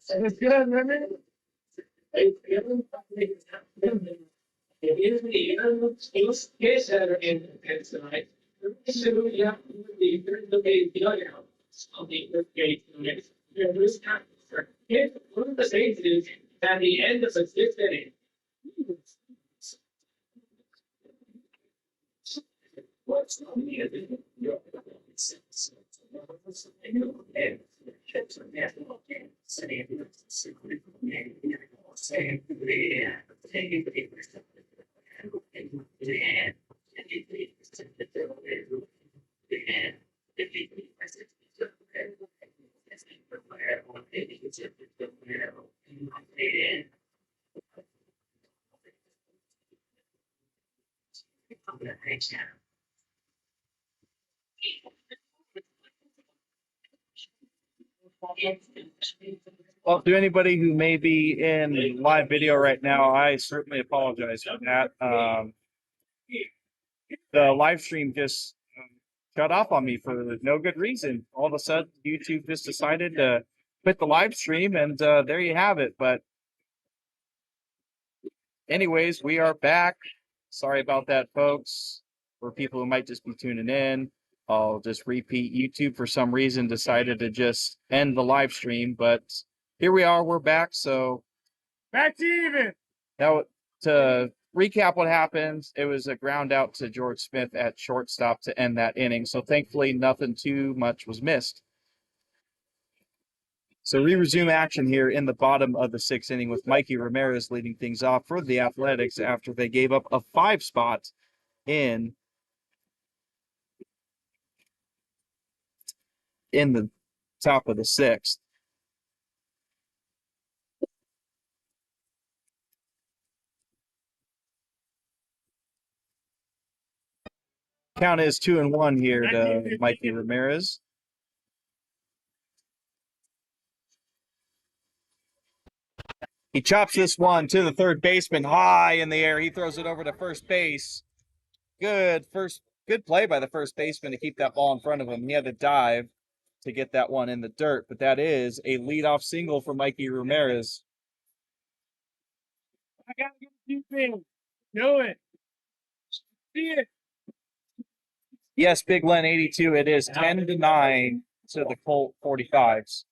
It's good, man. One of the things is at the end of the fifth inning. What's on the end? Well, to anybody who may be in live video right now, I certainly apologize for that. The live stream just shut off on me for no good reason. All of a sudden, YouTube just decided to quit the live stream, and there you have it. But anyways, we are back. Sorry about that, folks. For people who might just be tuning in, I'll just repeat. YouTube, for some reason, decided to just end the live stream, but here we are. We're back. So Back to even. now to recap what happened, it was a ground out to George Smith at shortstop to end that inning. So thankfully, nothing too much was missed. So we resume action here in the bottom of the sixth inning with Mikey Ramirez leading things off for the Athletics after they gave up a 5 spot in the top of the sixth. Count is 2-1 here to Mikey Ramirez. He chops this one to the third baseman high in the air. He throws it over to first base. Good play by the first baseman to keep that ball in front of him. He had to dive to get that one in the dirt, but that is a leadoff single for Mikey Ramirez. I gotta get deep in. Do it. See it. Yes, Big Len 82. It is 10-9 to the Colt 45's.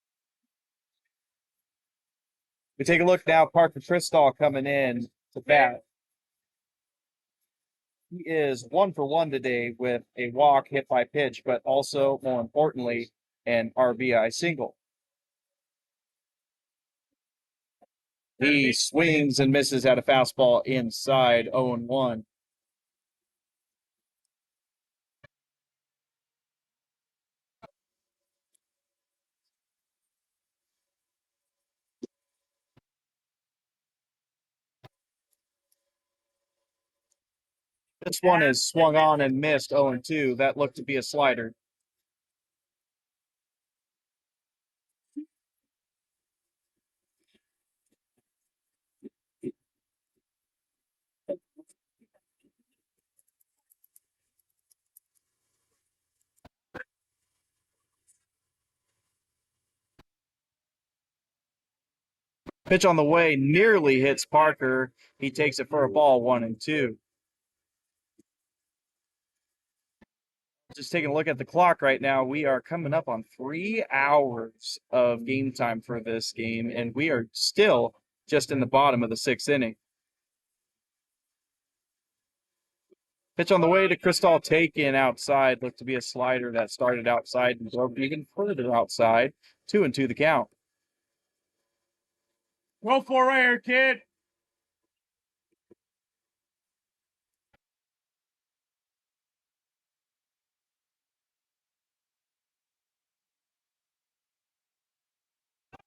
We take a look now. Parker Cristall coming in to bat. He is 1 for 1 today with a walk, hit by pitch, but also, more importantly, an RBI single. He swings and misses at a fastball inside, 0-1. This one is swung on and missed, 0-2. That looked to be a slider. Pitch on the way nearly hits Parker. He takes it for a ball, 1-2. Just taking a look at the clock right now, we are coming up on 3 hours of game time for this game, and we are still just in the bottom of the sixth inning. Pitch on the way to Cristall, taken outside. Looked to be a slider that started outside and drove even further outside. 2-2 the count. Go for it right here, kid.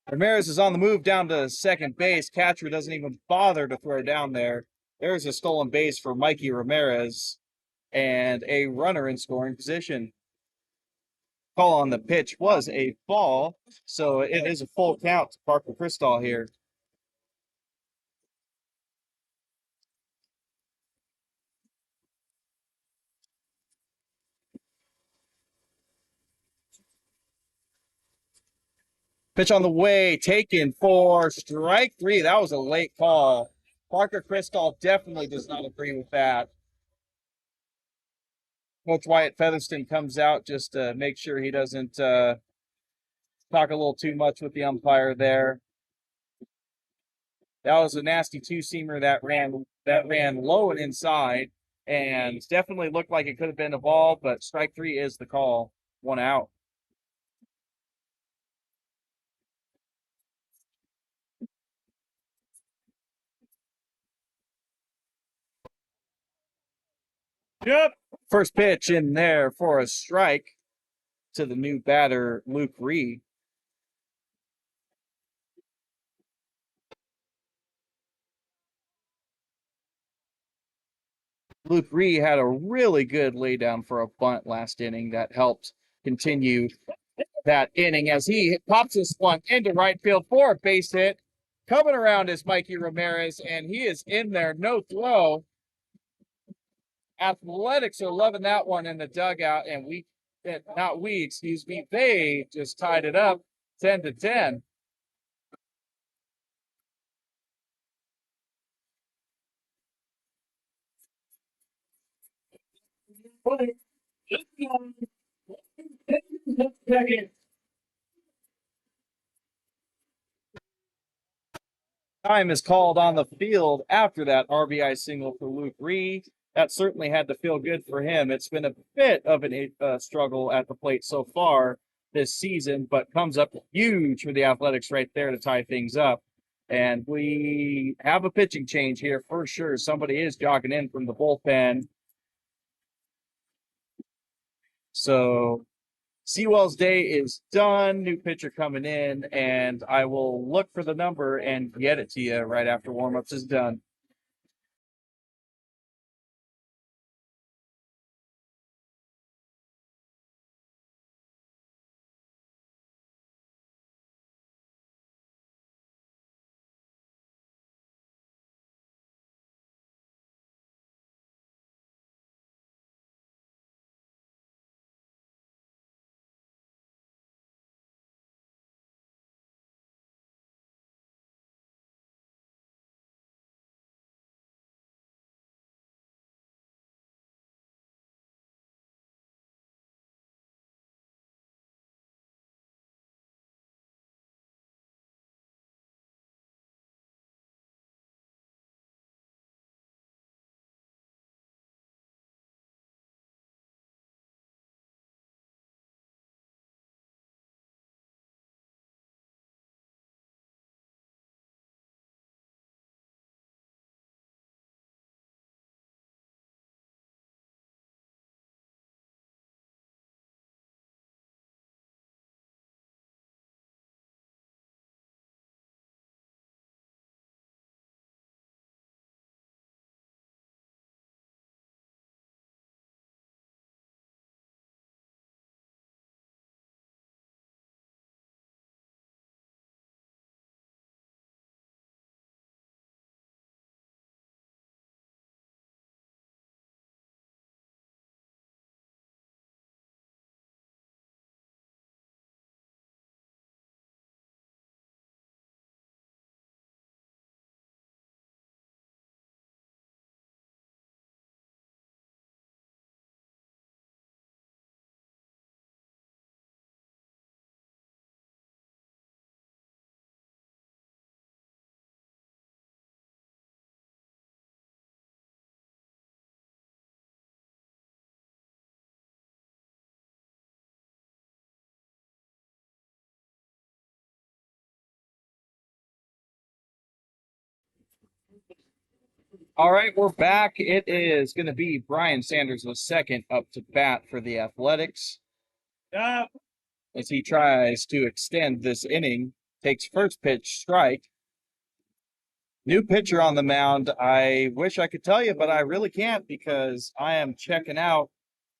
Ramirez is on the move down to second base. Catcher doesn't even bother to throw down there. There's a stolen base for Mikey Ramirez. and a runner in scoring position. Call on the pitch was a ball, so it is a full count to Parker Cristall here. Pitch on the way, taken for strike three. That was a late call. Parker Cristall definitely does not agree with that. Coach Wyatt Featherston comes out just to make sure he doesn't talk a little too much with the umpire there. That was a nasty two-seamer that ran low and inside, and definitely looked like it could have been a ball, but strike three is the call. 1 out. Yep. First pitch in there for a strike to the new batter, Luke Ree. Luke Ree had a really good laydown for a bunt last inning that helped continue that inning as he pops this one into right field for a base hit. Coming around is Mikey Ramirez, and he is in there. No throw. Athletics are loving that one in the dugout, and they just tied it up 10-10. Second. Time is called on the field after that RBI single for Luke Ree. That certainly had to feel good for him. It's been a bit of a struggle at the plate so far this season, but comes up huge for the Athletics right there to tie things up. And we have a pitching change here for sure. Somebody is jogging in from the bullpen. So Sewell's day is done. New pitcher coming in, and I will look for the number and get it to you right after warmups is done. All right, we're back. It is going to be Brian Sanders the second up to bat for the Athletics Stop. as he tries to extend this inning. Takes first pitch strike. New pitcher on the mound. I wish I could tell you, but I really can't because I am checking out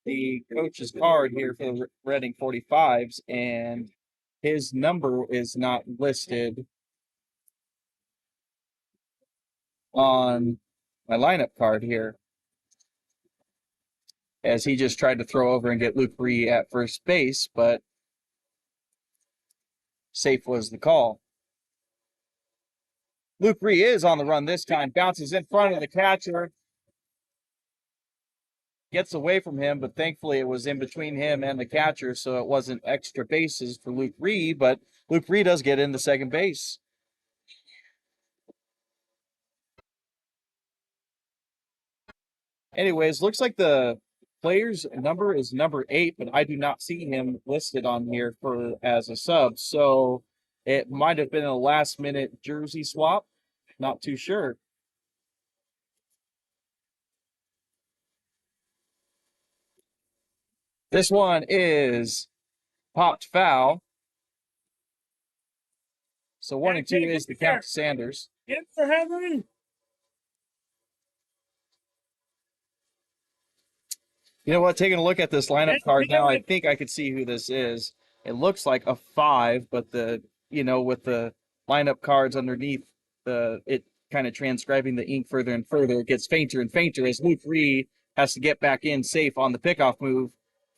the coach's card here for the Reading 45's, and his number is not listed on my lineup card here, as he just tried to throw over and get Luke Ree at first base, but safe was the call. Luke Ree is on the run this time, bounces in front of the catcher, gets away from him, but thankfully it was in between him and the catcher, so it wasn't extra bases for Luke Ree, but Luke Ree does get into second base. Anyways, looks like the player's number is number 8, but I do not see him listed on here for as a sub, so it might have been a last-minute jersey swap. Not too sure. This one is popped foul. So 1-2 is the count to Sanders. Get for Henry. You know what? Taking a look at this lineup card now, I think I could see who this is. It looks like a 5, but with the lineup cards underneath it kind of transcribing the ink further and further, it gets fainter and fainter as Luke Ree has to get back in safe on the pickoff move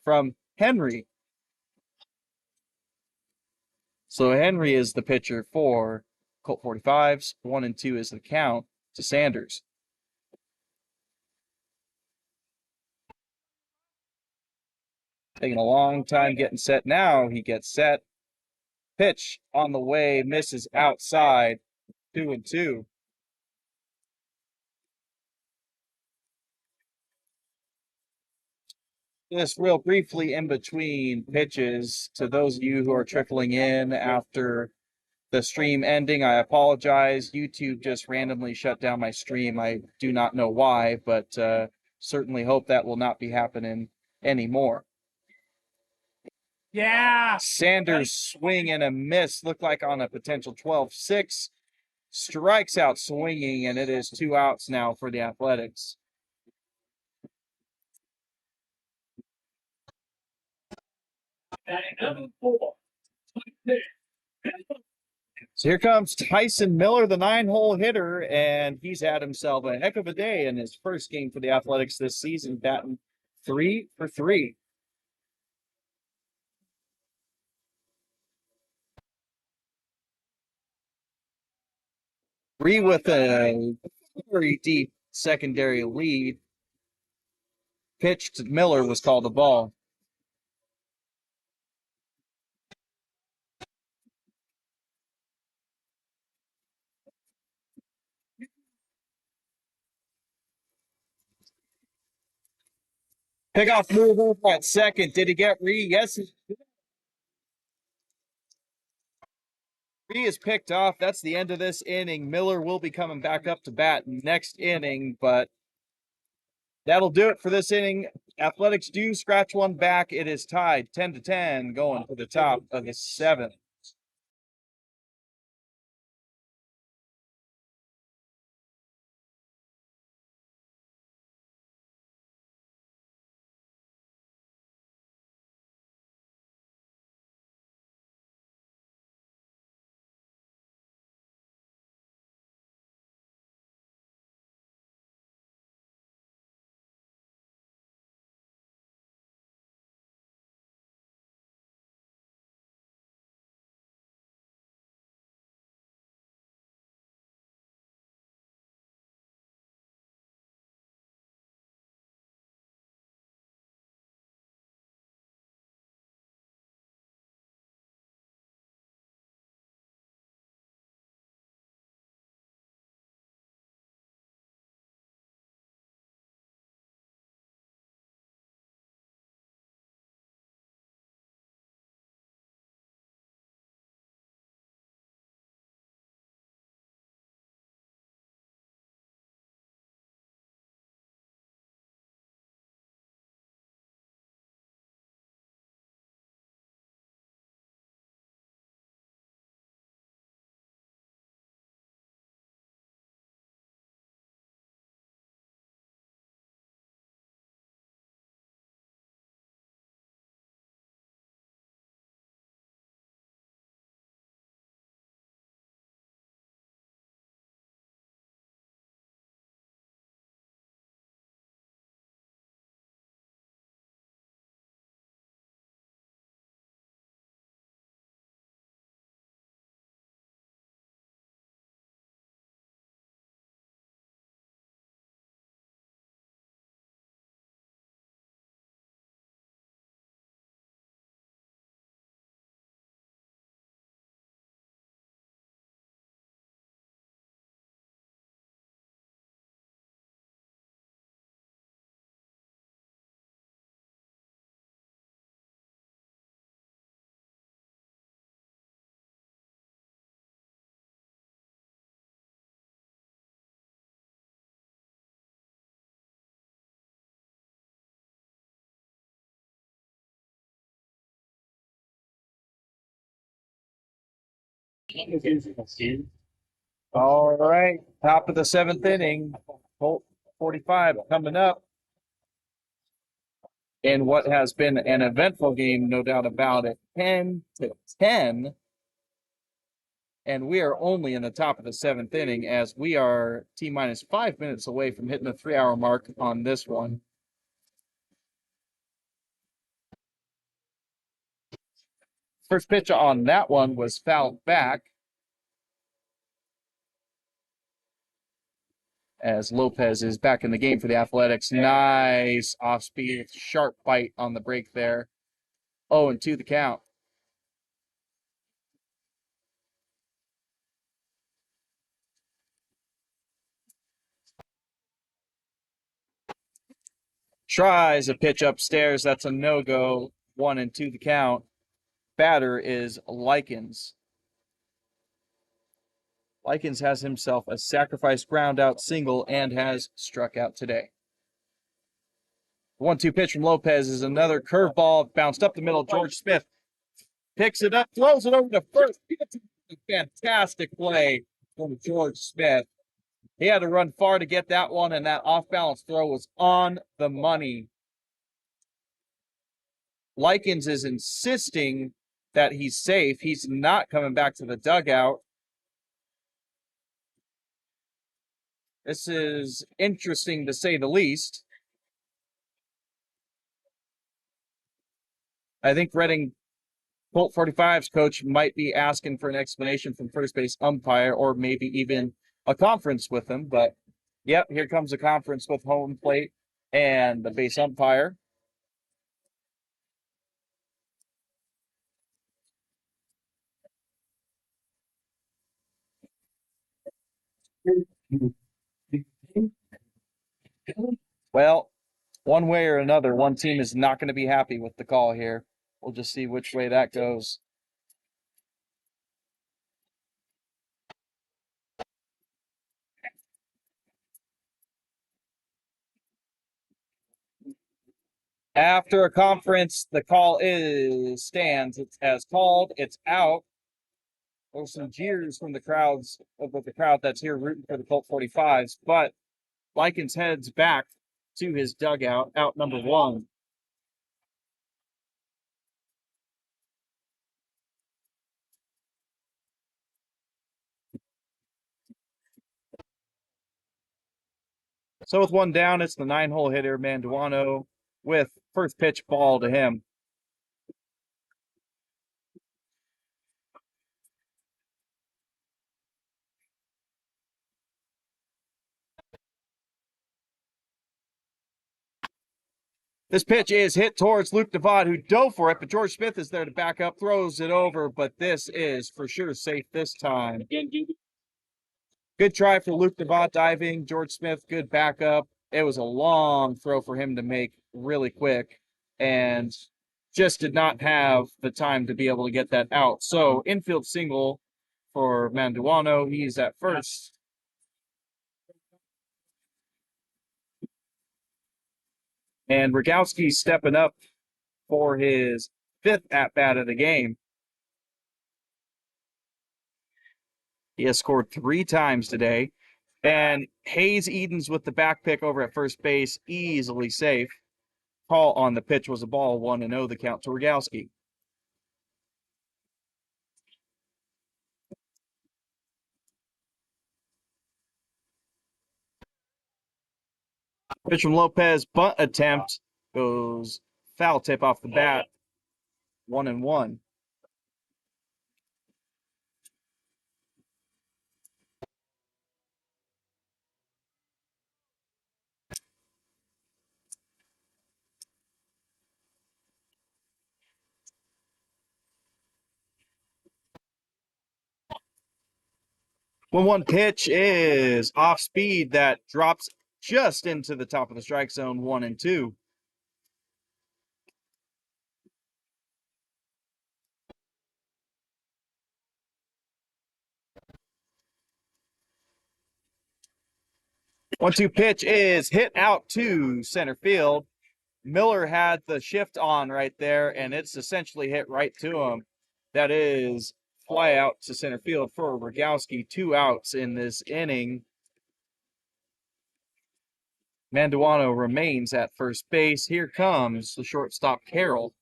from Henry. So Henry is the pitcher for Colt 45's. 1-2 is the count to Sanders. Taking a long time getting set now. He gets set. Pitch on the way, misses outside. 2-2. Just real briefly in between pitches, to those of you who are trickling in after the stream ending, I apologize. YouTube just randomly shut down my stream. I do not know why, but certainly hope that will not be happening anymore. Yeah. Sanders swing and a miss, looked like on a potential 12-6. Strikes out swinging, and it is 2 outs now for the Athletics. So here comes Tyson Miller, the 9-hole hitter, and he's had himself a heck of a day in his first game for the Athletics this season, batting 3 for 3. Three with a very deep secondary lead. Pitch to Miller was called a ball. Pickoff move up at second. Did he get Ree? Yes. Ree is picked off. That's the end of this inning. Miller will be coming back up to bat next inning, but that'll do it for this inning. Athletics do scratch one back. It is tied 10-10 going to the top of the 7th. All right, top of the seventh inning. Colt 45 coming up in what has been an eventful game, no doubt about it. 10-10. And we are only in the top of the seventh inning as we are T-minus 5 minutes away from hitting the 3-hour mark on this one. First pitch on that one was fouled back as Lopez is back in the game for the Athletics. Nice off-speed, sharp bite on the break there. 0-2 the count. Tries a pitch upstairs. That's a no-go. 1-2 the count. Batter is Likens. Likens has himself a sacrifice ground out single and has struck out today. 1-2 pitch from Lopez is another curveball bounced up the middle. George Smith picks it up, throws it over to first. Fantastic play from George Smith. He had to run far to get that one, and that off-balance throw was on the money. Likens is insisting that he's safe. He's not coming back to the dugout. This is interesting to say the least. I think Reading Colt 45's coach might be asking for an explanation from first base umpire or maybe even a conference with him. But, yep, here comes a conference with home plate and the base umpire. Well, one way or another, one team is not going to be happy with the call here. We'll just see which way that goes. After a conference, the call stands. It's as called. It's out. There's some jeers from the crowd that's here rooting for the Colt 45s, but Likens heads back to his dugout, out number one. So with one down, it's the 9-hole hitter, Manduano, with first pitch ball to him. This pitch is hit towards Luke Devad, who dove for it, but George Smith is there to back up, throws it over, but this is for sure safe this time. Good try for Luke Devad diving. George Smith, good backup. It was a long throw for him to make really quick and just did not have the time to be able to get that out. So infield single for Manduano. He's at first. And Rogowski stepping up for his fifth at-bat of the game. He has scored 3 times today. And Hayes Edens with the back pick over at first base, easily safe. Call on the pitch was a ball, 1-0 the count to Rogowski. Pitch from Lopez, bunt attempt goes foul tip off the bat, 1-1. One pitch is off speed that drops just into the top of the strike zone, 1-2. One-two pitch is hit out to center field. Miller had the shift on right there, and it's essentially hit right to him. That is fly out to center field for Rogowski. 2 outs in this inning. Manduano remains at first base. Here comes the shortstop, Carroll.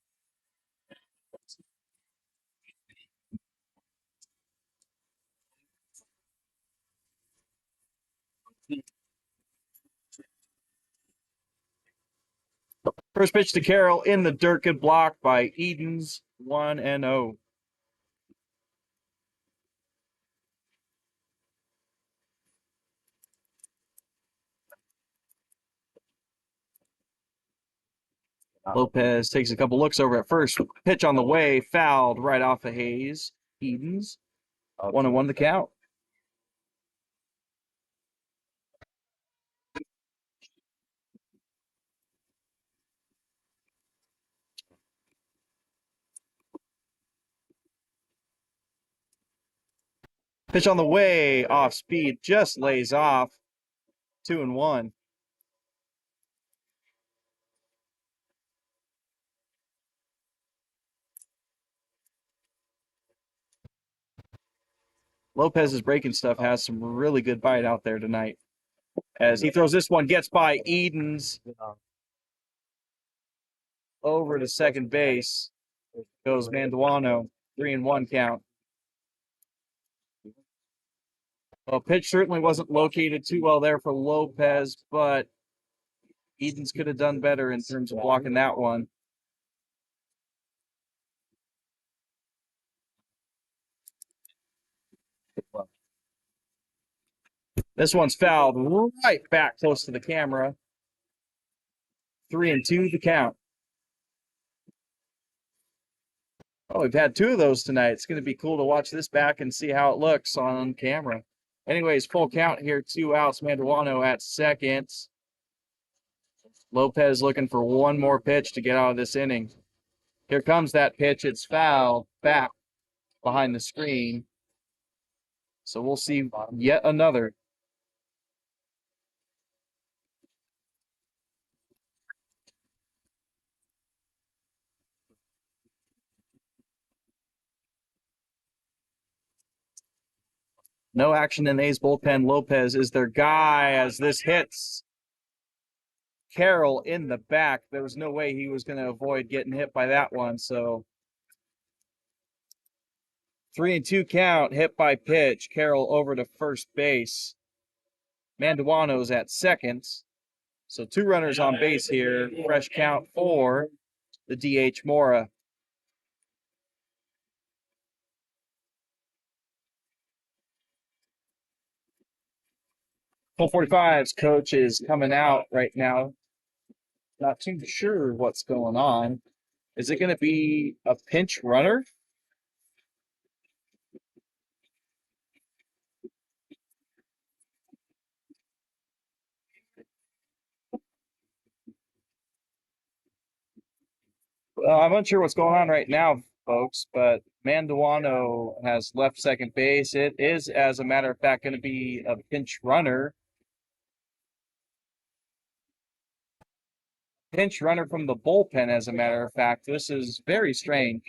First pitch to Carroll in the dirt. Good block by Edens. 1-0. Lopez takes a couple looks over at first. Pitch on the way, fouled right off of Hayes. Edens, 1-1 the count. Pitch on the way, off speed, just lays off. 2-1. Lopez's breaking stuff has some really good bite out there tonight. As he throws this one, gets by Edens over to second base. Goes Manduano, 3-1 count. Well, pitch certainly wasn't located too well there for Lopez, but Edens could have done better in terms of blocking that one. This one's fouled right back close to the camera. 3-2 the count. Oh, we've had 2 of those tonight. It's going to be cool to watch this back and see how it looks on camera. Anyways, full count here. 2 outs. Manduano at second. Lopez looking for one more pitch to get out of this inning. Here comes that pitch. It's fouled back behind the screen. So we'll see yet another. No action in A's bullpen. Lopez is their guy as this hits Carroll in the back. There was no way he was going to avoid getting hit by that one. So 3-2 count, hit by pitch. Carroll over to first base. Manduano's at second. So 2 runners on base here. Fresh count for the DH Mora. Colt 45's coach is coming out right now. Not too sure what's going on. Is it going to be a pinch runner? I'm unsure what's going on right now, folks, but Manduano has left second base. It is, as a matter of fact, going to be a pinch runner. Pinch runner from the bullpen, as a matter of fact. This is very strange.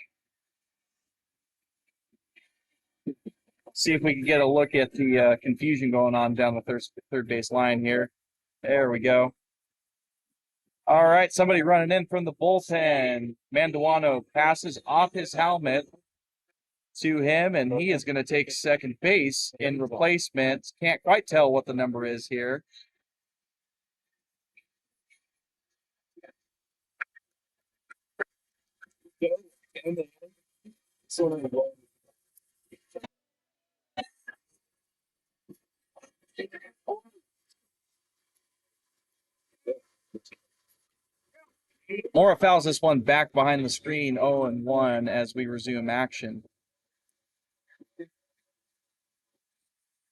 See if we can get a look at the confusion going on down the third base line here. There we go. All right, somebody running in from the bullpen. Manduano passes off his helmet to him, and he is going to take second base in replacement. Can't quite tell what the number is here. Mora fouls this one back behind the screen, 0-1 as we resume action.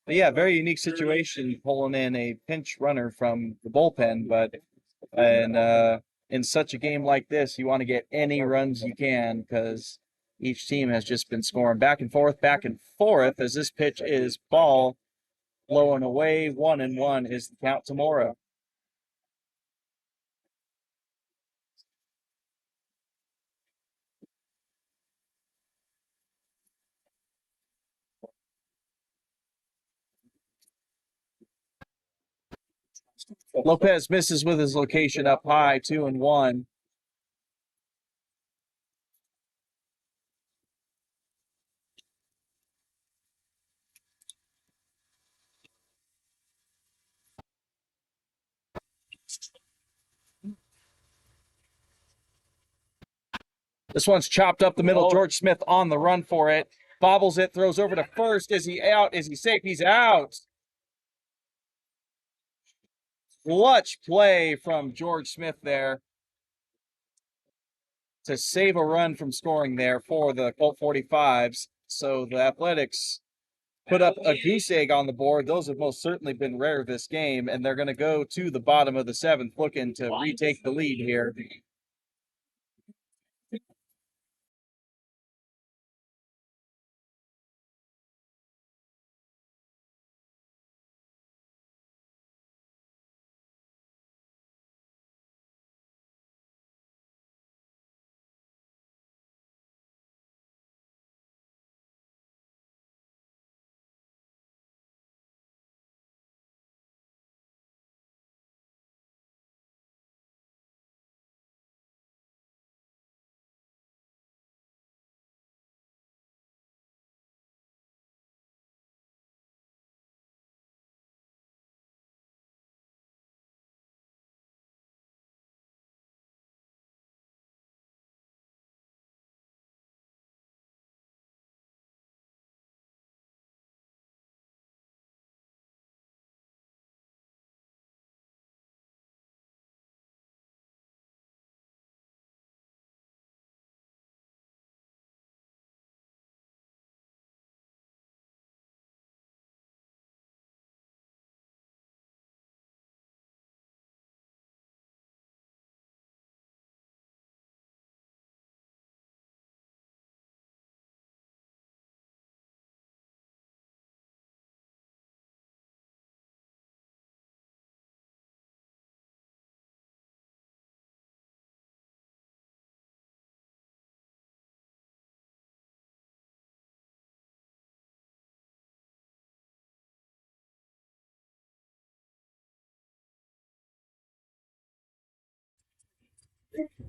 But yeah, very unique situation pulling in a pinch runner from the bullpen, but in such a game like this, you want to get any runs you can because each team has just been scoring back and forth as this pitch is ball blowing away. 1-1 is the count to Mora. Lopez misses with his location up high, 2-1. This one's chopped up the middle. George Smith on the run for it. Bobbles it, throws over to first. Is he out? Is he safe? He's out. Clutch play from George Smith there to save a run from scoring there for the Colt 45's. So the Athletics put up a goose egg on the board. Those have most certainly been rare this game, and they're going to go to the bottom of the seventh, looking to retake the lead here.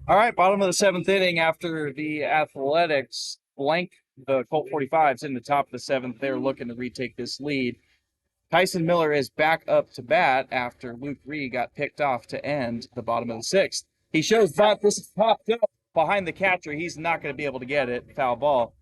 All right, bottom of the seventh inning after the Athletics blank the Colt 45's in the top of the seventh. They're looking to retake this lead. Tyson Miller is back up to bat after Luke Reed got picked off to end the bottom of the sixth. He shows bunt. This is popped up behind the catcher. He's not going to be able to get it. Foul ball.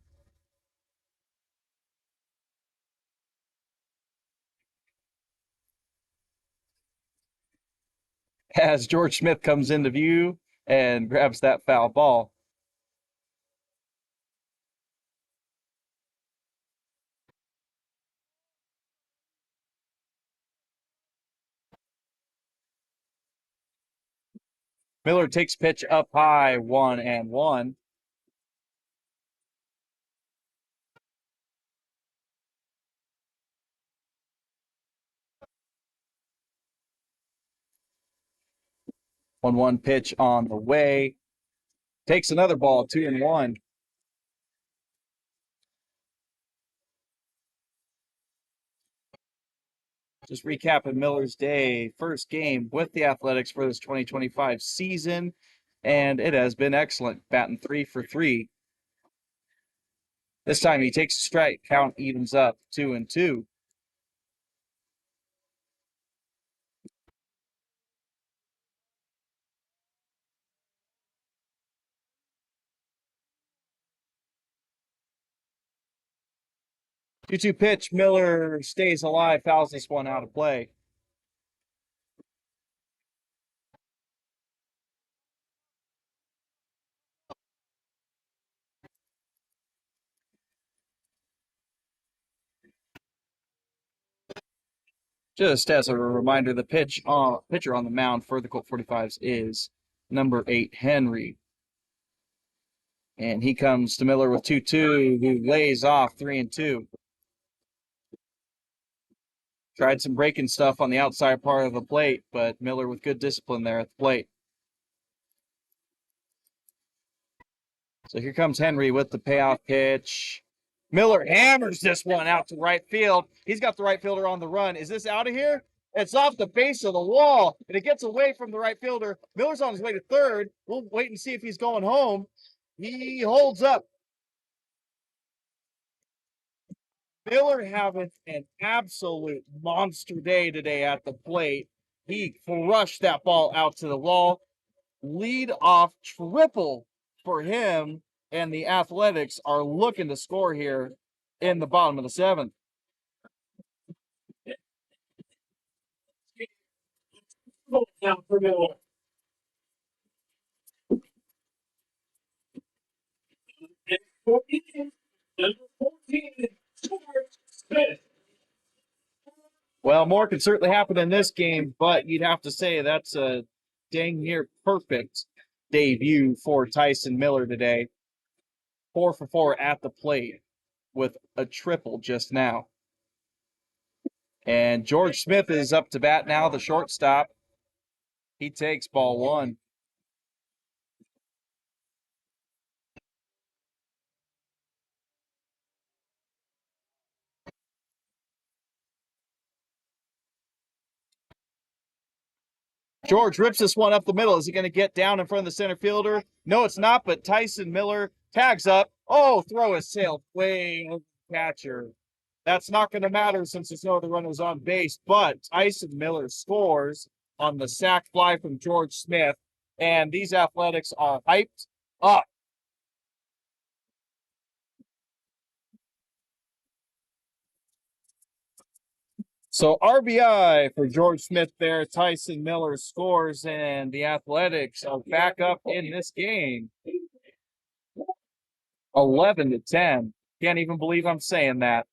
As George Smith comes into view and grabs that foul ball. Miller takes pitch up high, 1-1. One pitch on the way. Takes another ball, 2-1. Just recapping Miller's day, first game with the Athletics for this 2025 season, and it has been excellent, batting 3 for 3. This time he takes a strike, count evens up, 2-2. Two-two pitch, Miller stays alive, fouls this one out of play. Just as a reminder, the pitcher on the mound for the Colt 45's is number 8, Henry. And he comes to Miller with 2-2, who lays off 3-2. Tried some breaking stuff on the outside part of the plate, but Miller with good discipline there at the plate. So here comes Henry with the payoff pitch. Miller hammers this one out to right field. He's got the right fielder on the run. Is this out of here? It's off the base of the wall, and it gets away from the right fielder. Miller's on his way to third. We'll wait and see if he's going home. He holds up. Miller having an absolute monster day today at the plate. He crushed that ball out to the wall. Lead off triple for him, and the Athletics are looking to score here in the bottom of the seventh. Now for Miller. And 14, number 14, George Smith. Well, more can certainly happen in this game, but you'd have to say that's a dang near perfect debut for Tyson Miller today. 4 for 4 at the plate with a triple just now. And George Smith is up to bat now, the shortstop. He takes ball one. George rips this one up the middle. Is he going to get down in front of the center fielder? No, it's not, but Tyson Miller tags up. Oh, throw is sailed way over the catcher. That's not going to matter since there's no other runners on base, but Tyson Miller scores on the sac fly from George Smith, and these Athletics are hyped up. So RBI for George Smith there. Tyson Miller scores, and the Athletics are back up in this game. 11-10. Can't even believe I'm saying that.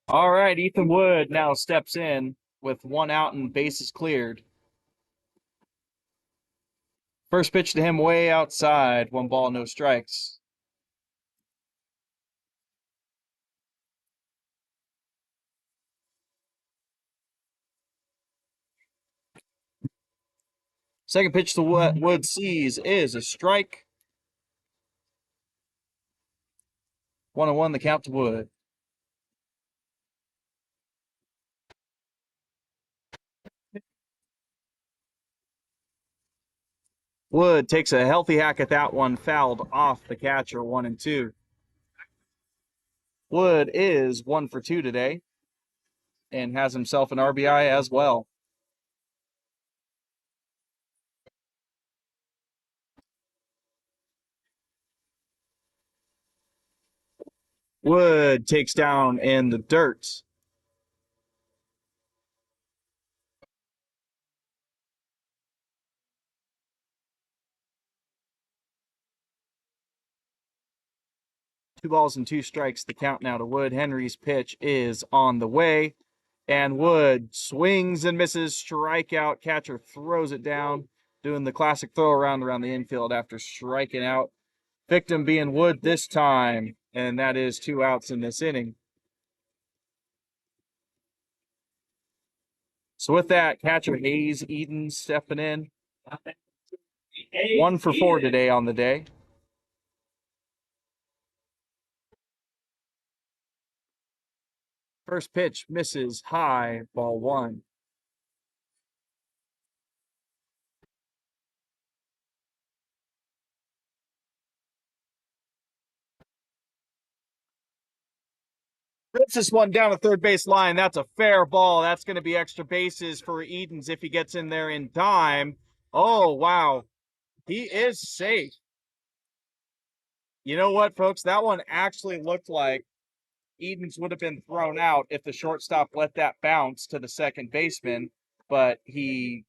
All right, Ethan Wood now steps in with one out and bases cleared. First pitch to him way outside. 1 ball, no strikes. Second pitch to Wood sees is a strike. 1-1 the count to Wood. Wood takes a healthy hack at that one, fouled off the catcher. 1-2. Wood is 1 for 2 today and has himself an RBI as well. Wood takes down in the dirt. Two balls and 2 strikes, the count now to Wood. Henry's pitch is on the way, and Wood swings and misses. Strikeout. Catcher throws it down, doing the classic throw around the infield after striking out. Victim being Wood this time, and that is 2 outs in this inning. So with that, catcher Hayes Eden stepping in. 1 for 4 today on the day. First pitch misses high, ball 1. Rips this one down the third base line. That's a fair ball. That's going to be extra bases for Edens if he gets in there in time. Oh, wow. He is safe. You know what, folks? That one actually looked like Edens would have been thrown out if the shortstop let that bounce to the second baseman, but he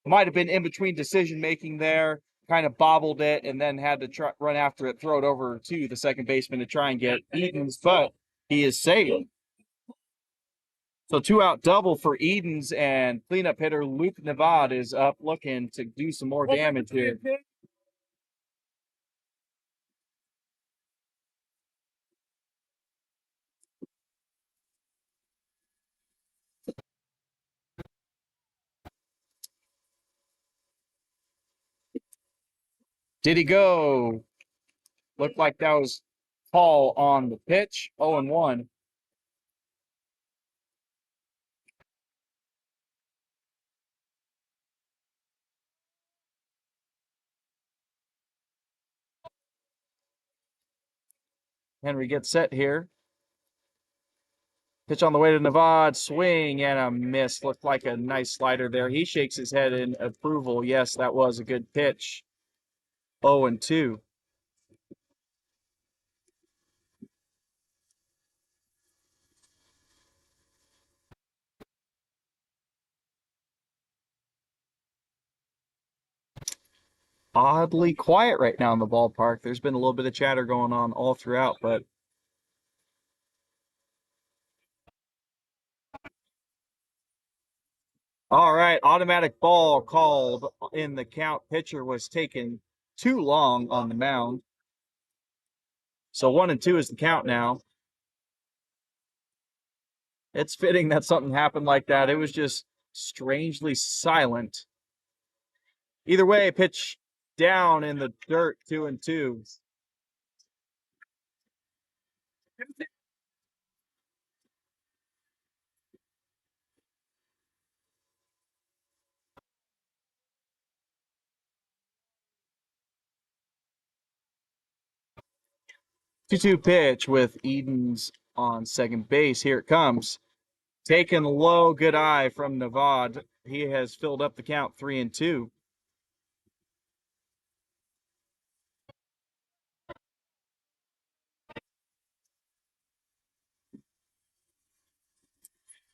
might have been in between decision making there, kind of bobbled it, and then had to run after it, throw it over to the second baseman to try and get Edens, but he is safe. So 2 out double for Edens, and cleanup hitter Luke Navad is up looking to do some more damage here. Did he go? Looked like that was Call on the pitch, 0-1. Henry gets set here. Pitch on the way to Nevada, swing and a miss. Looked like a nice slider there. He shakes his head in approval. Yes, that was a good pitch. 0-2. Oddly quiet right now in the ballpark. There's been a little bit of chatter going on all throughout, but all right, automatic ball called in the count. Pitcher was taken too long on the mound. So 1-2 is the count now. It's fitting that something happened like that. It was just strangely silent. Either way, pitch down in the dirt, 2-2. 2-2 pitch with Edens on second base. Here it comes. Taken low, good eye from Nevada. He has filled up the count 3-2.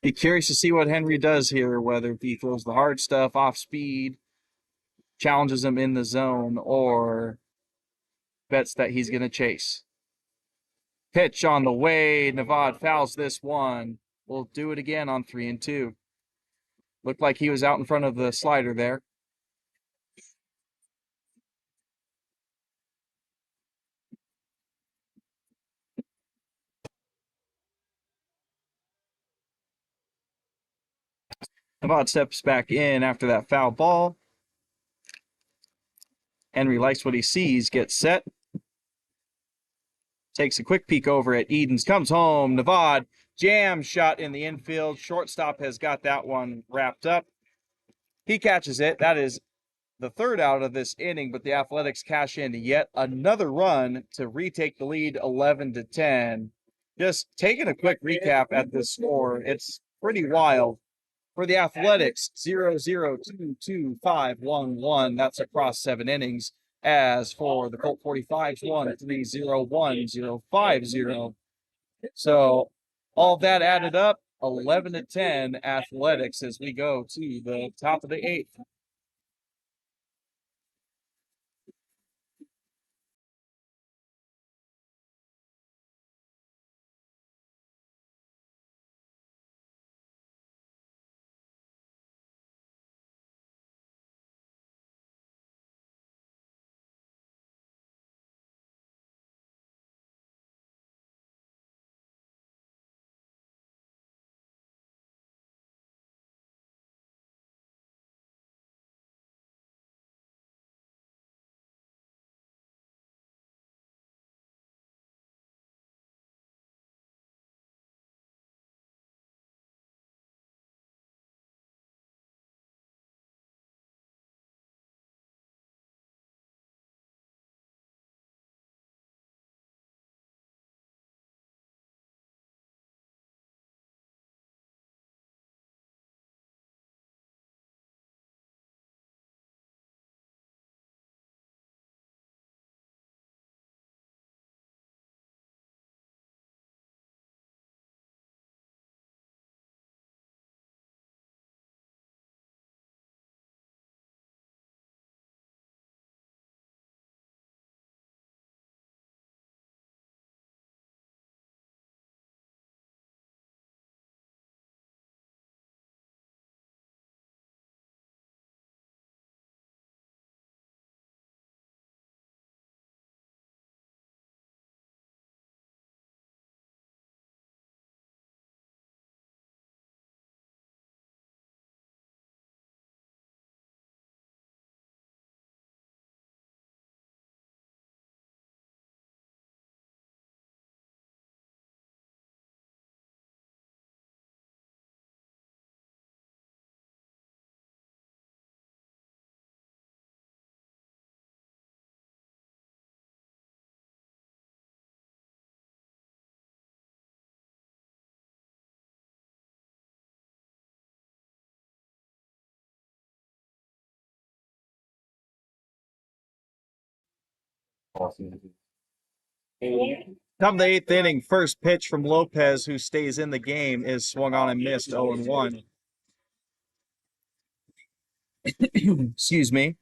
Be curious to see what Henry does here, whether he throws the hard stuff off speed, challenges him in the zone, or bets that he's going to chase. Pitch on the way. Nevada fouls this one. We'll do it again on 3-2. Looked like he was out in front of the slider there. Nevada steps back in after that foul ball. Henry likes what he sees, gets set. Takes a quick peek over at Edens, comes home. Nevada jam shot in the infield. Shortstop has got that one wrapped up. He catches it. That is the third out of this inning, but the Athletics cash in yet another run to retake the lead 11-10. Just taking a quick recap at this score, it's pretty wild. For the Athletics, 0-0-2-2-5-1-1. That's across 7 innings. As for the Colt 45's, 1-3-0-1-0-5-0. So all that added up, 11-10 Athletics as we go to the top of the 8th. Top of the eighth inning, first pitch from Lopez, who stays in the game, is swung on and missed 0-1. Excuse me.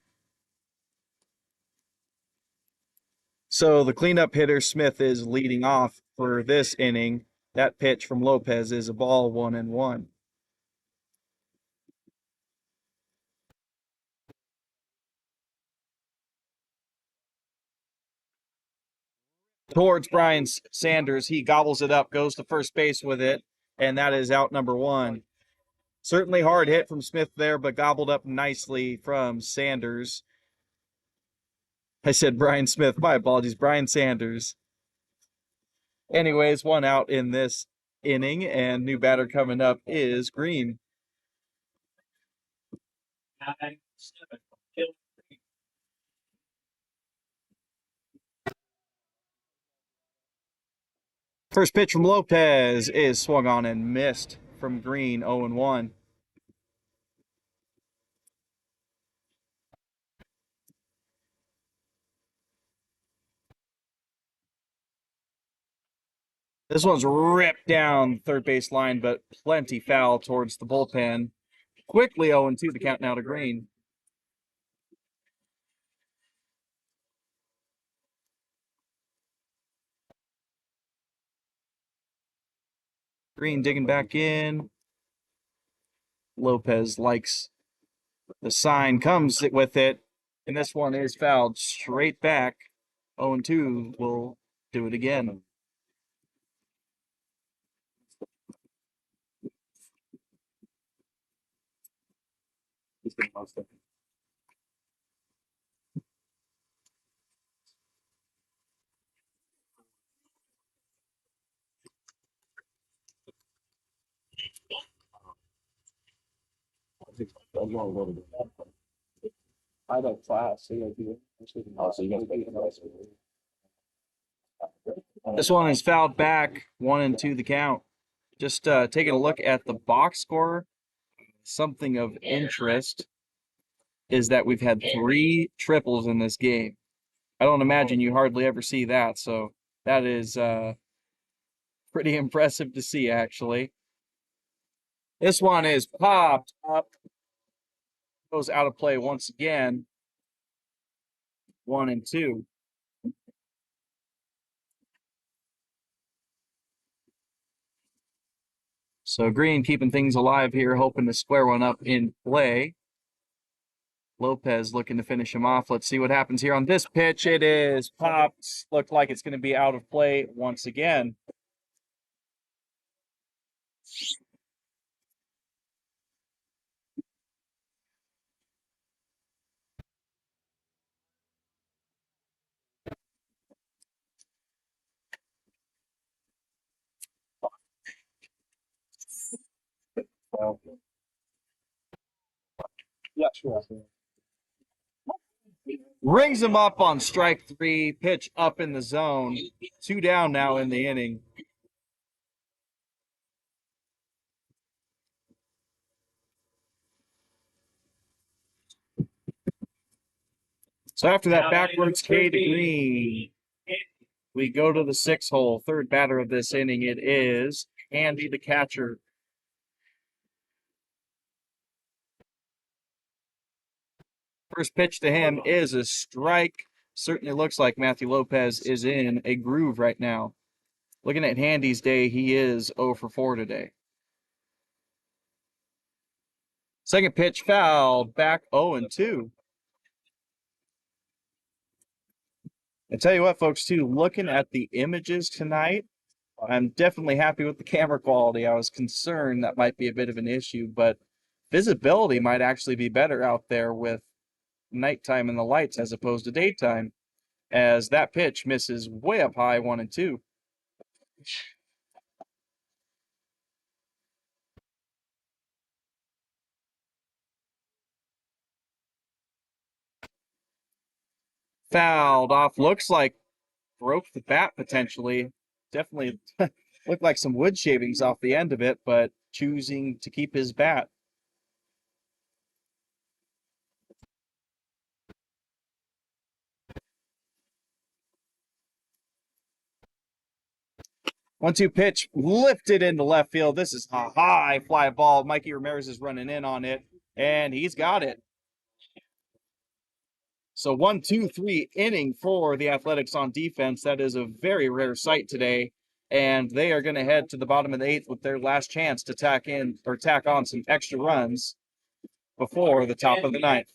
So the cleanup hitter, Smith, is leading off for this inning. That pitch from Lopez is a ball, 1-1. Towards Brian Sanders, he gobbles it up, goes to first base with it, and that is out number 1. Certainly hard hit from Smith there, but gobbled up nicely from Sanders. I said Brian Smith. My apologies, Brian Sanders. Anyways, 1 out in this inning, and new batter coming up is Green. First pitch from Lopez is swung on and missed from Green, 0-1. This one's ripped down third base line, but plenty foul towards the bullpen. Quickly 0-2, the count now to Green. Green digging back in. Lopez likes the sign, comes with it, and this one is fouled straight back. 0-2 will do it again. I have class. This one is fouled back, 1-2 the count. Just taking a look at the box score, something of interest is that we've had 3 triples in this game. I don't imagine you hardly ever see that, so that is pretty impressive to see, actually. This one is popped up, goes out of play once again, 1-2. So Green keeping things alive here, hoping to square one up in play. Lopez looking to finish him off. Let's see what happens here on this pitch. It is popped. Looked like it's going to be out of play once again. Yeah, sure. Rings him up on strike 3. Pitch up in the zone. 2 down now in the inning. So after that backwards K to Green, we go to the 6th hole. Third batter of this inning. It is Andy, the catcher. First pitch to him is a strike. Certainly looks like Matthew Lopez is in a groove right now. Looking at Handy's day, he is 0 for 4 today. Second pitch fouled, back 0-2. I tell you what, folks, too, looking at the images tonight, I'm definitely happy with the camera quality. I was concerned that might be a bit of an issue, but visibility might actually be better out there with nighttime and the lights as opposed to daytime, as that pitch misses way up high, 1-2. Fouled off, looks like broke the bat potentially. Definitely looked like some wood shavings off the end of it, but choosing to keep his bat. 1-2 pitch lifted into left field. This is a high fly ball. Mikey Ramirez is running in on it, and he's got it. So 1-2-3 inning for the Athletics on defense. That is a very rare sight today. And they are going to head to the bottom of the 8th with their last chance to tack on some extra runs before the top of the 9th.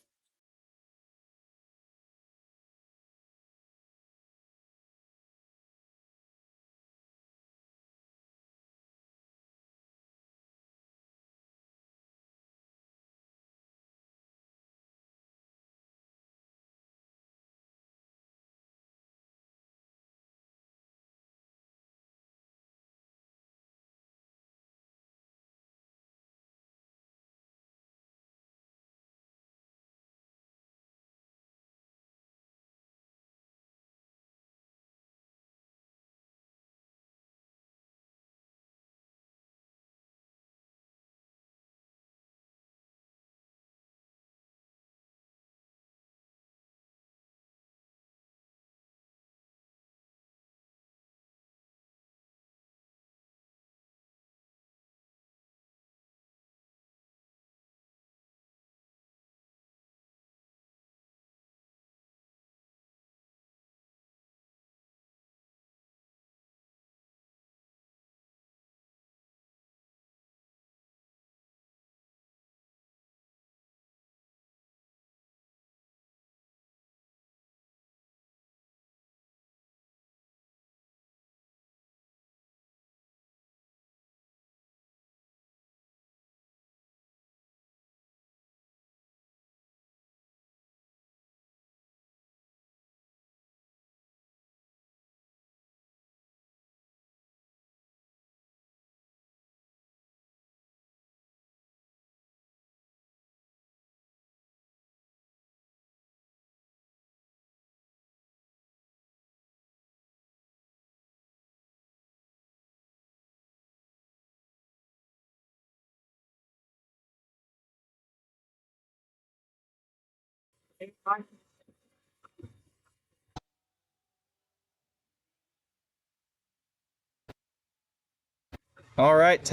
All right,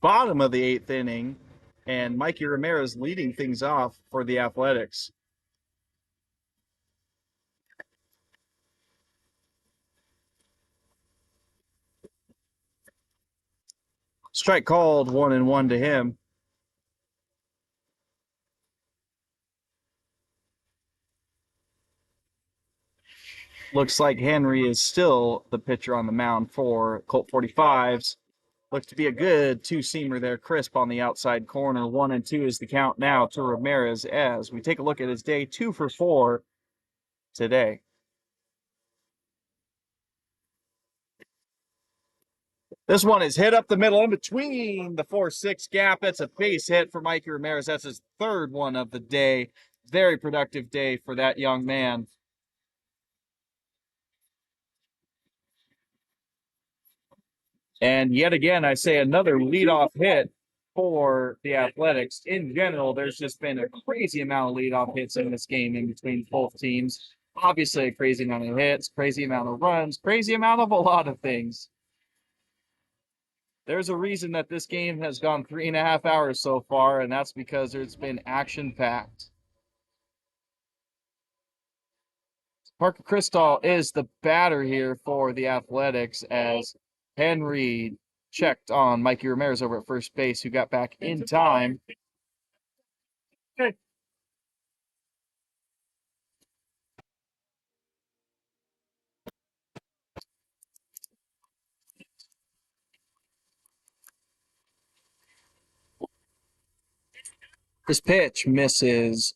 bottom of the 8th inning, and Mikey Ramirez leading things off for the Athletics. Strike called, 1-1 to him. Looks like Henry is still the pitcher on the mound for Colt 45's. Looks to be a good two-seamer there, crisp on the outside corner. 1-2 is the count now to Ramirez as we take a look at his day. 2 for 4 today. This one is hit up the middle in between the 4-6 gap. That's a base hit for Mikey Ramirez. That's his 3rd one of the day. Very productive day for that young man. And yet again, I say another leadoff hit for the Athletics. In general, there's just been a crazy amount of leadoff hits in this game in between both teams. Obviously, a crazy amount of hits, crazy amount of runs, crazy amount of a lot of things. There's a reason that this game has gone 3.5 hours so far, and that's because it's been action-packed. Parker Cristall is the batter here for the Athletics as Henry checked on Mikey Ramirez over at first base, who got back in time. This pitch misses.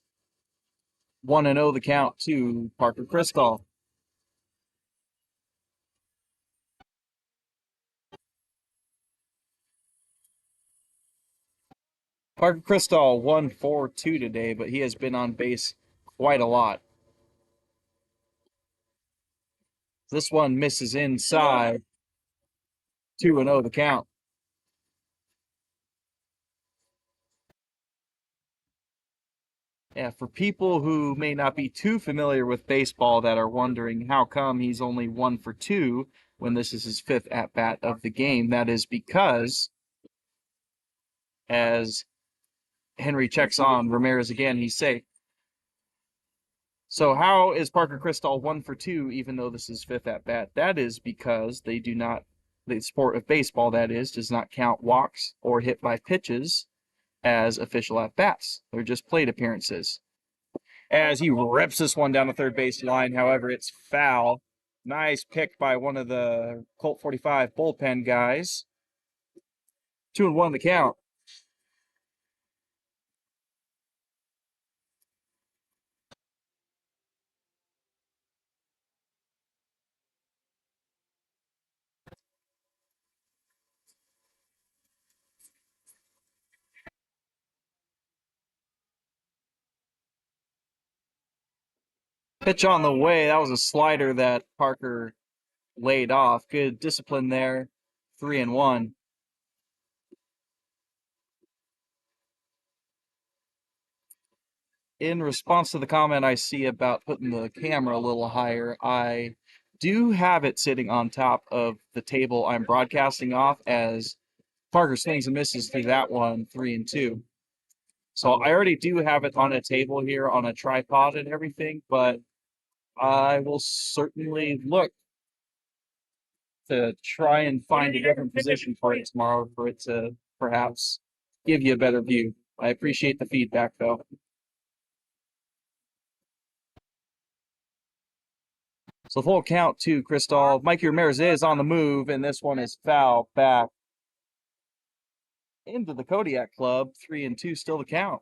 1-0 the count to Parker Cristall. Parker Cristall 1-for-2 today, but he has been on base quite a lot. This one misses inside. 2-0 the count. Yeah, for people who may not be too familiar with baseball that are wondering how come he's only 1-for-2, when this is his 5th at-bat of the game. That is because, as Henry checks on Ramirez again, he's safe. So how is Parker Cristall 1 for 2, even though this is 5th at-bat? That is because they do not, the sport of baseball, that is, does not count walks or hit by pitches as official at-bats. They're just plate appearances. As he rips this one down the third base line, however, it's foul. Nice pick by one of the Colt 45 bullpen guys. 2-1 the count. Pitch on the way. That was a slider that Parker laid off. Good discipline there. 3-1. In response to the comment I see about putting the camera a little higher, I do have it sitting on top of the table I'm broadcasting off as Parker swings and misses through that one, 3-2. So I already do have it on a table here on a tripod and everything, but I will certainly look to try and find a different position for it tomorrow for it to perhaps give you a better view. I appreciate the feedback, though. So full count to Cristall. Mikey Ramirez is on the move, and this one is foul back into the Kodiak Club. 3-2 still the count.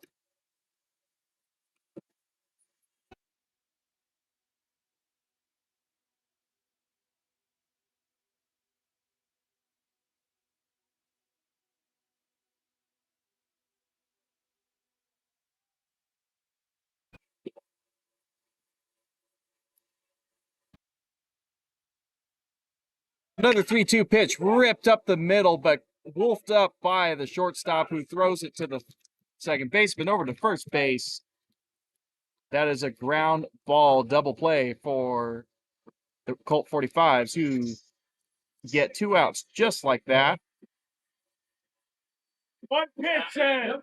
Another 3-2 pitch ripped up the middle, but wolfed up by the shortstop who throws it to the second baseman over to first base. That is a ground ball double play for the Colt 45's who get 2 outs just like that. One pitch in.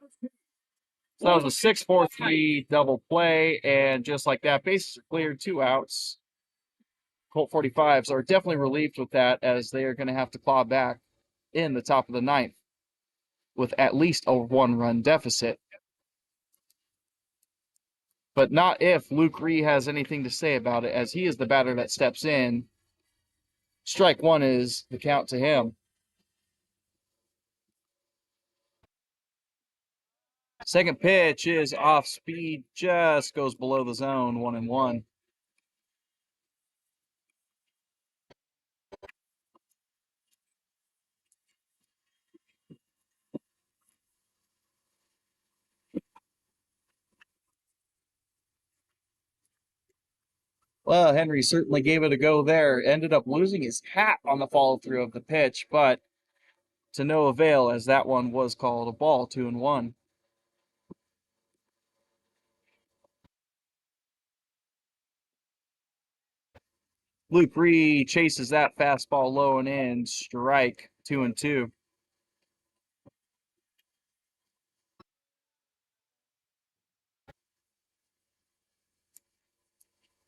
So that was a 6-4-3 double play, and just like that, bases are cleared, 2 outs. Colt 45's are definitely relieved with that, as they are going to have to claw back in the top of the 9th with at least a 1-run deficit. But not if Luke Ree has anything to say about it, as he is the batter that steps in. Strike 1 is the count to him. Second pitch is off speed, just goes below the zone, 1-1. Well, Henry certainly gave it a go there. Ended up losing his hat on the follow through of the pitch, but to no avail, as that one was called a ball, 2-1. Luke Ree chases that fastball low and in, strike, 2-2.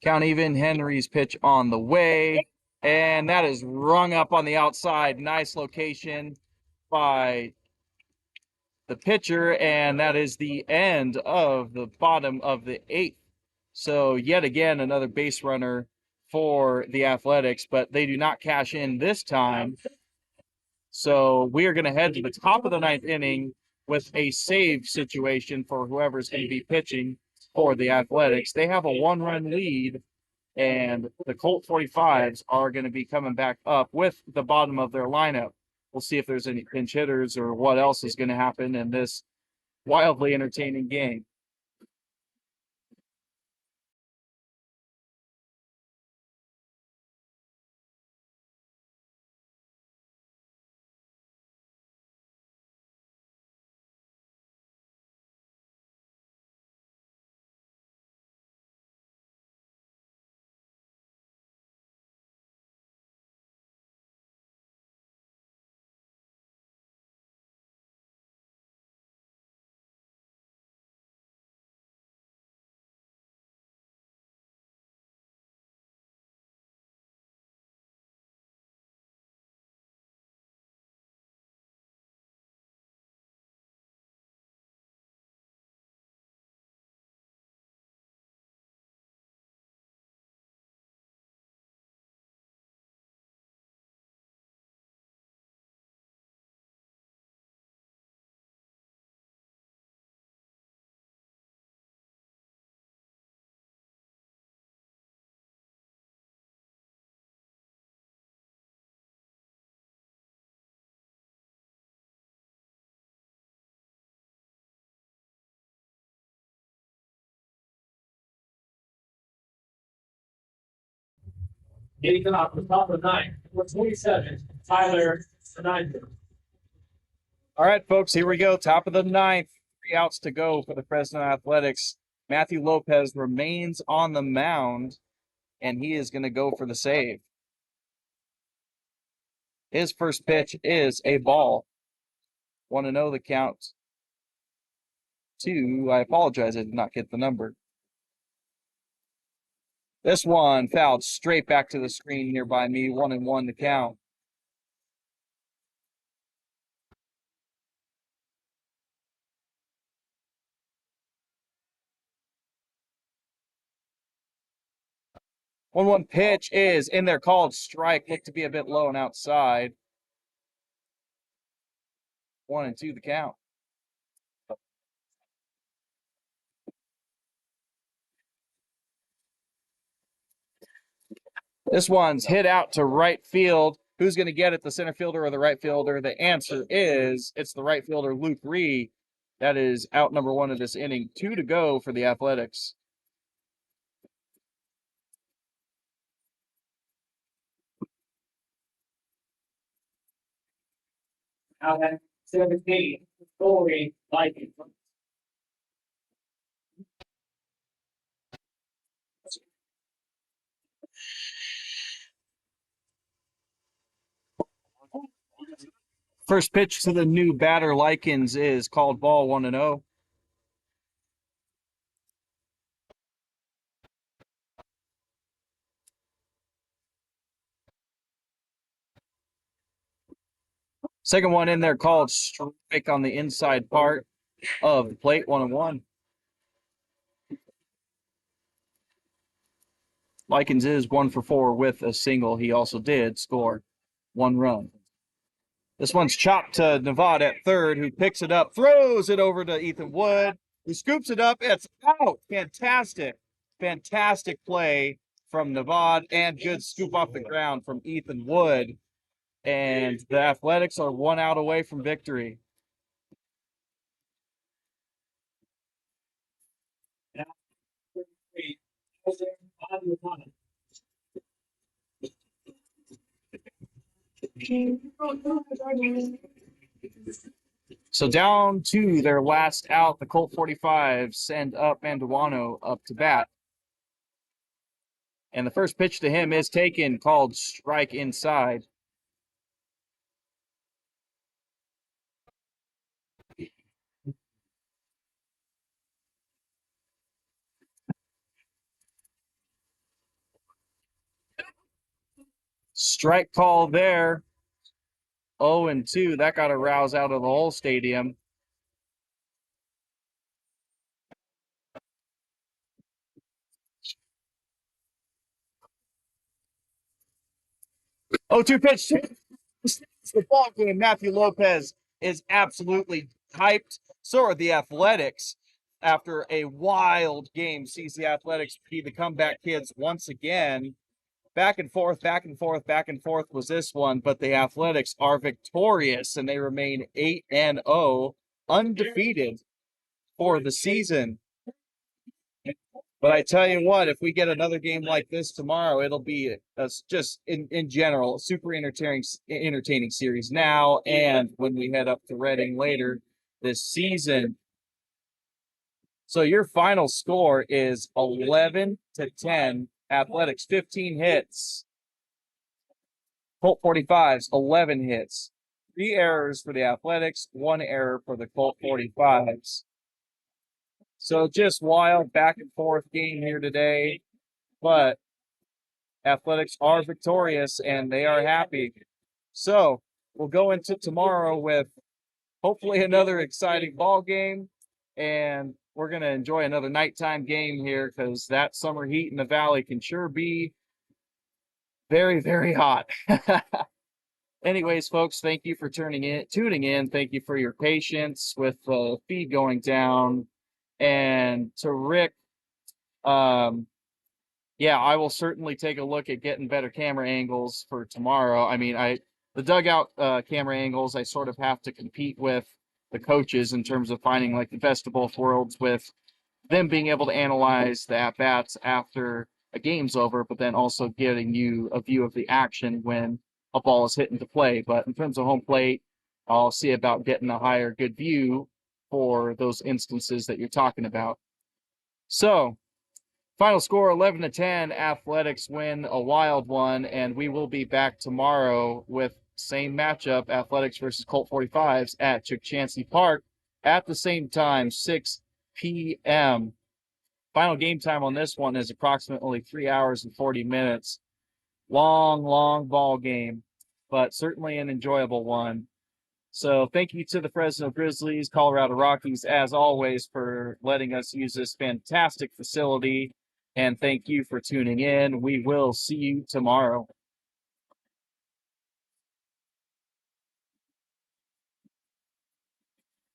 Count even. Henry's pitch on the way, and that is rung up on the outside. Nice location by the pitcher, and that is the end of the bottom of the 8th. So yet again, another base runner for the Athletics, but they do not cash in this time. So we are going to head to the top of the 9th inning with a save situation for whoever's going to be pitching for the Athletics. They have a 1-run lead, and the Colt 45's are going to be coming back up with the bottom of their lineup. We'll see if there's any pinch hitters or what else is going to happen in this wildly entertaining game. Getting off the top of the ninth. 27. Tyler, the ninth. All right, folks, here we go. Top of the ninth. 3 outs to go for the Fresno Athletics. Matthew Lopez remains on the mound, and he is going to go for the save. His first pitch is a ball. 1-0 the count. 2, I apologize, I did not get the number. This one fouled straight back to the screen nearby me. 1-1 the count. One pitch is in there, called strike. Looked to be a bit low and outside. 1-2 the count. This one's hit out to right field. Who's going to get it, the center fielder or the right fielder? The answer is it's the right fielder, Luke Ree. That is out number 1 of this inning. 2 to go for the Athletics. Out at 17. Corey, Vikings. First pitch to the new batter, Likens, is called ball. 1-0. Second one in there, called strike on the inside part of the plate. 1-1. Likens is 1 for 4 with a single. He also did score 1 run. This one's chopped to Nevada at third, who picks it up, throws it over to Ethan Wood, who scoops it up. It's out. Fantastic. Fantastic play from Nevada, and good scoop off the ground from Ethan Wood. And the Athletics are 1 out away from victory. So down to their last out, the Colt 45's send up Manduano up to bat. And the first pitch to him is taken, called strike inside. Strike call there. 0-2. That got a rouse out of the whole stadium. Oh, 2 pitch. It's the ball game. Matthew Lopez is absolutely hyped. So are the Athletics. After a wild game, sees the Athletics be the comeback kids once again. Back and forth, back and forth, back and forth was this one, but the Athletics are victorious and they remain 8-0, undefeated for the season. But I tell you what, if we get another game like this tomorrow, it'll be just in general a super entertaining series now, and when we head up to Reading later this season. So your final score is 11-10. Athletics 15 hits. Colt 45's 11 hits. 3 errors for the Athletics, 1 error for the Colt 45's. So just wild back and forth game here today, but Athletics are victorious and they are happy. So we'll go into tomorrow with hopefully another exciting ball game, and we're going to enjoy another nighttime game here because that summer heat in the Valley can sure be very, very hot. Anyways, folks, thank you for tuning in. Thank you for your patience with the feed going down. And to Rick, yeah, I will certainly take a look at getting better camera angles for tomorrow. I mean, the dugout camera angles, I sort of have to compete with the coaches in terms of finding like the best of both worlds, with them being able to analyze the at-bats after a game's over, but then also getting you a view of the action when a ball is hit into play. But in terms of home plate, I'll see about getting a higher good view for those instances that you're talking about. So, final score 11-10. Athletics win a wild one, and we will be back tomorrow with same matchup, Athletics versus Colt 45's at Chancey Park at the same time, 6 p.m. Final game time on this one is approximately 3 hours and 40 minutes. Long ball game, but certainly an enjoyable one. So thank you to the Fresno Grizzlies, Colorado Rockies, as always, for letting us use this fantastic facility. And thank you for tuning in. We will see you tomorrow.